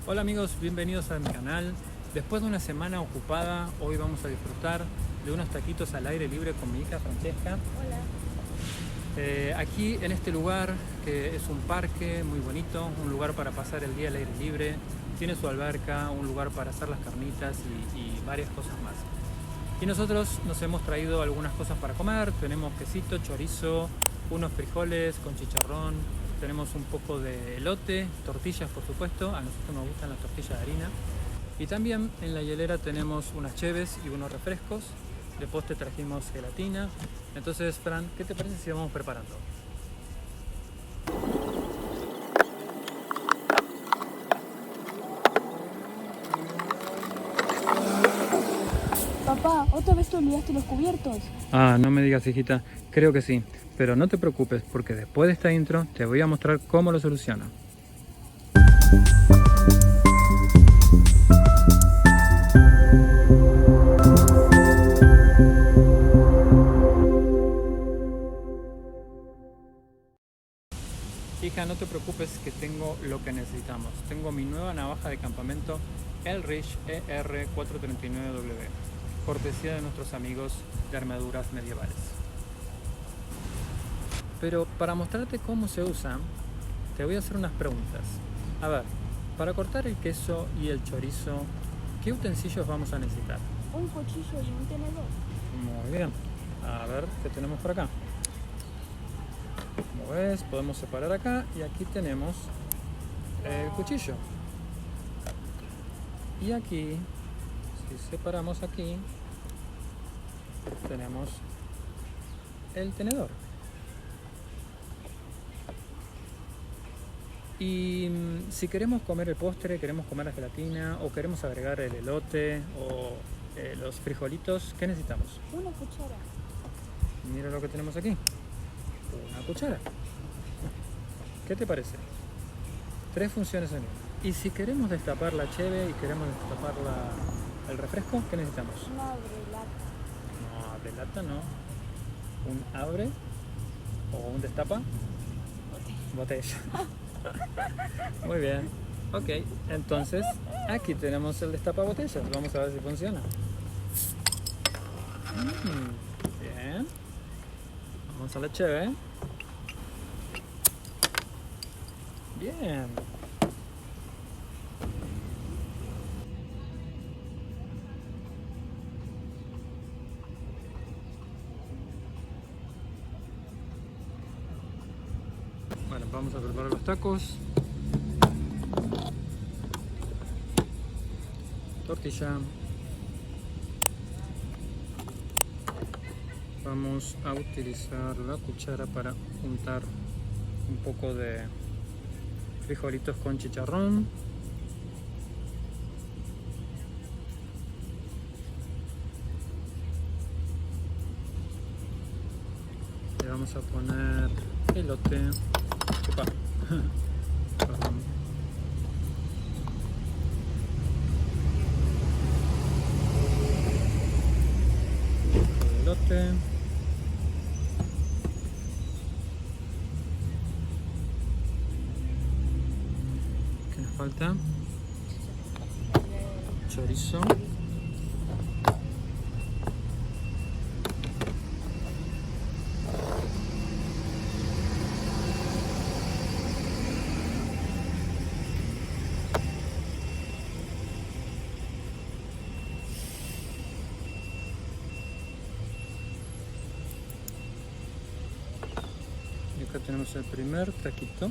Hola amigos, bienvenidos a mi canal. Después de una semana ocupada, hoy vamos a disfrutar de unos taquitos al aire libre con mi hija Francesca. Hola. Aquí en este lugar, que es un parque muy bonito, un lugar para pasar el día al aire libre, tiene su alberca, un lugar para hacer las carnitas y varias cosas más. Y nosotros nos hemos traído algunas cosas para comer. Tenemos quesito, chorizo, unos frijoles con chicharrón, tenemos un poco de elote, tortillas por supuesto, a nosotros nos gustan las tortillas de harina. Y también en la hielera tenemos unas cheves y unos refrescos. De postre trajimos gelatina. Entonces, Fran, ¿qué te parece si vamos preparando? Papá, ¿otra vez te olvidaste los cubiertos? Ah, no me digas, hijita, creo que sí. Pero no te preocupes, porque después de esta intro te voy a mostrar cómo lo soluciono. Hija, no te preocupes que tengo lo que necesitamos. Tengo mi nueva navaja de campamento Elrich ER439W, cortesía de nuestros amigos de armaduras medievales. Pero para mostrarte cómo se usa, te voy a hacer unas preguntas. A ver, para cortar el queso y el chorizo, ¿qué utensilios vamos a necesitar? Un cuchillo y un tenedor. Muy bien. A ver, ¿qué tenemos por acá? Como ves, podemos separar acá y aquí tenemos el cuchillo. Y aquí, si separamos aquí, tenemos el tenedor. Y si queremos comer el postre, queremos comer la gelatina o queremos agregar el elote o los frijolitos, ¿qué necesitamos? Una cuchara. Mira lo que tenemos aquí. Una cuchara. ¿Qué te parece? 3 funciones en una. Y si queremos destapar la cheve y queremos destapar el refresco, ¿qué necesitamos? Un abre lata. No, abre lata no. Un abre o un destapa botella. Muy bien. Ok, entonces aquí tenemos el destapa botellas. Vamos a ver si funciona. Bien. Vamos a la cheve. Bien. Bueno, vamos a preparar los tacos. Tortilla. Vamos a utilizar la cuchara para untar un poco de frijolitos con chicharrón. Le vamos a poner elote. Opa. Perdón. Elote. ¿Qué nos falta? Chorizo. Y acá tenemos el primer taquito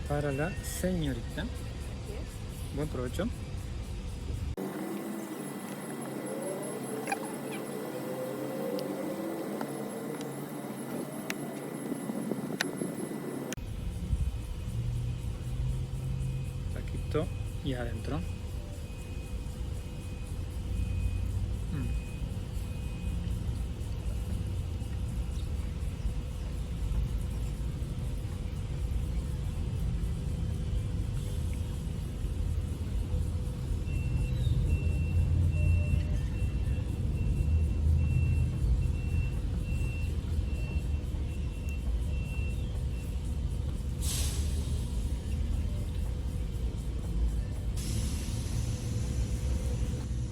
para la señorita. Buen provecho. Taquito y adentro.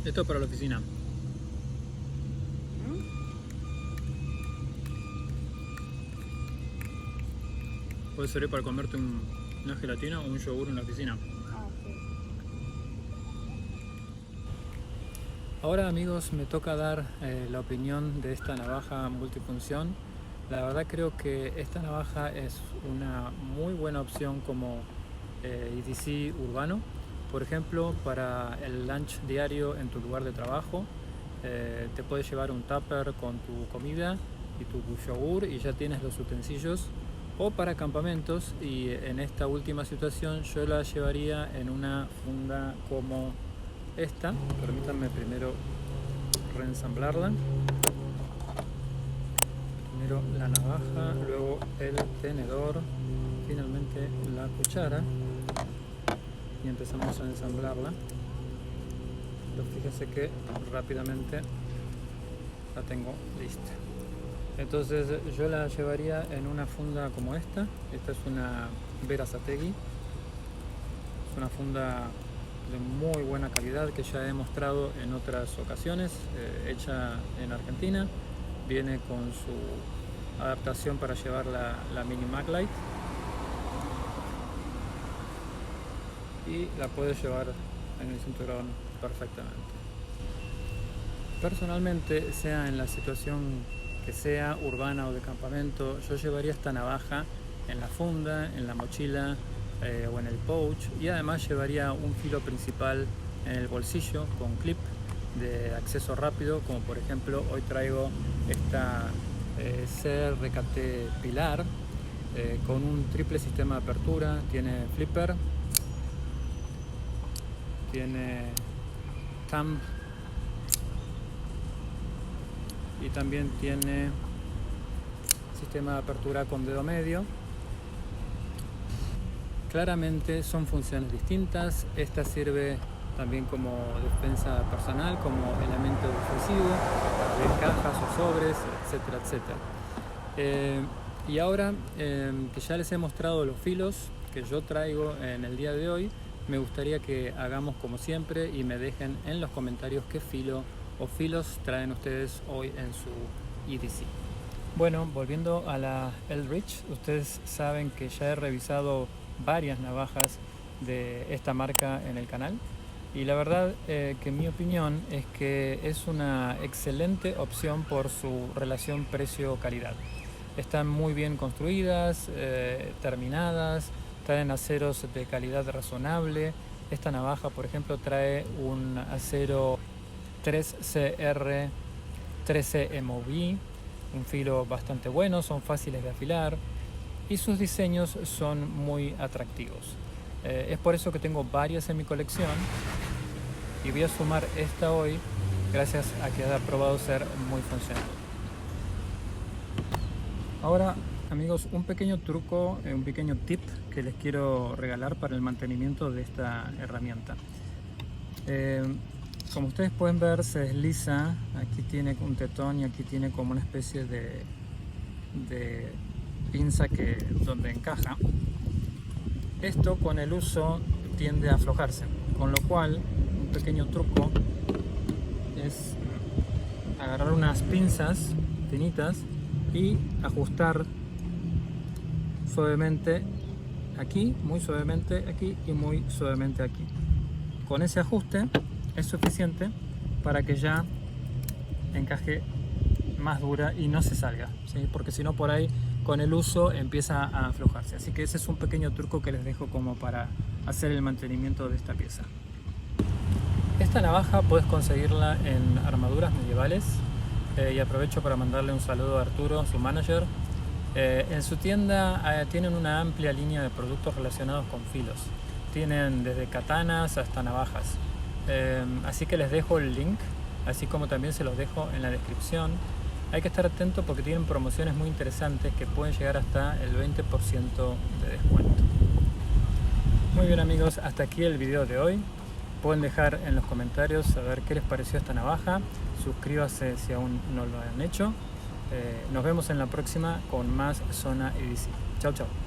Esto es para la oficina. Puede servir para comerte una gelatina o un yogur en la oficina. Ah, sí. Ahora, amigos, me toca dar la opinión de esta navaja multifunción. La verdad creo que esta navaja es una muy buena opción como EDC urbano. Por ejemplo, para el lunch diario en tu lugar de trabajo, te puedes llevar un tupper con tu comida y tu yogur y ya tienes los utensilios. O para campamentos, y en esta última situación yo la llevaría en una funda como esta. Permítanme primero reensamblarla. Primero la navaja, luego el tenedor, finalmente la cuchara y empezamos a ensamblarla. Pero fíjense que rápidamente la tengo lista. Entonces yo la llevaría en una funda como esta. Esta es una Berazategui. Es una funda de muy buena calidad que ya he mostrado en otras ocasiones, hecha en Argentina. Viene con su adaptación para llevar la Mini Maglite y la puedes llevar en el cinturón perfectamente. Personalmente, sea en la situación que sea urbana o de campamento, yo llevaría esta navaja en la funda, en la mochila o en el pouch, y además llevaría un filo principal en el bolsillo con clip de acceso rápido, como por ejemplo hoy traigo esta CRKT Pilar con un triple sistema de apertura. Tiene flipper, tiene thumb y también tiene sistema de apertura con dedo medio. Claramente son funciones distintas. Esta sirve también como despensa personal, como elemento defensivo, para abrir cajas o sobres, etcétera, etcétera. Y ahora que ya les he mostrado los filos que yo traigo en el día de hoy, me gustaría que hagamos como siempre y me dejen en los comentarios qué filo o filos traen ustedes hoy en su EDC. Bueno, volviendo a la Eldritch, ustedes saben que ya he revisado varias navajas de esta marca en el canal, y la verdad que mi opinión es que es una excelente opción por su relación precio-calidad. Están muy bien construidas, terminadas, traen aceros de calidad razonable. Esta navaja, por ejemplo, trae un acero 3CR 13 MOV, un filo bastante bueno, son fáciles de afilar y sus diseños son muy atractivos. Es por eso que tengo varias en mi colección y voy a sumar esta hoy gracias a que ha probado ser muy funcional. Ahora, amigos, un pequeño truco, un pequeño tip que les quiero regalar para el mantenimiento de esta herramienta. Como ustedes pueden ver, se desliza. Aquí tiene un tetón y aquí tiene como una especie de pinza donde encaja. Esto con el uso tiende a aflojarse, con lo cual un pequeño truco es agarrar unas pinzas finitas y ajustar suavemente aquí, muy suavemente aquí y muy suavemente aquí. Con ese ajuste es suficiente para que ya encaje más dura y no se salga, ¿sí? Porque si no, por ahí con el uso empieza a aflojarse. Así que ese es un pequeño truco que les dejo como para hacer el mantenimiento de esta pieza. Esta navaja puedes conseguirla en Armaduras Medievales, y aprovecho para mandarle un saludo a Arturo, su manager. En su tienda tienen una amplia línea de productos relacionados con filos. Tienen desde katanas hasta navajas. Así que les dejo el link, así como también se los dejo en la descripción. Hay que estar atento porque tienen promociones muy interesantes que pueden llegar hasta el 20% de descuento. Muy bien, amigos, hasta aquí el video de hoy. Pueden dejar en los comentarios saber qué les pareció esta navaja. Suscríbanse si aún no lo han hecho. Nos vemos en la próxima con más Zona EDC. Chao, chao.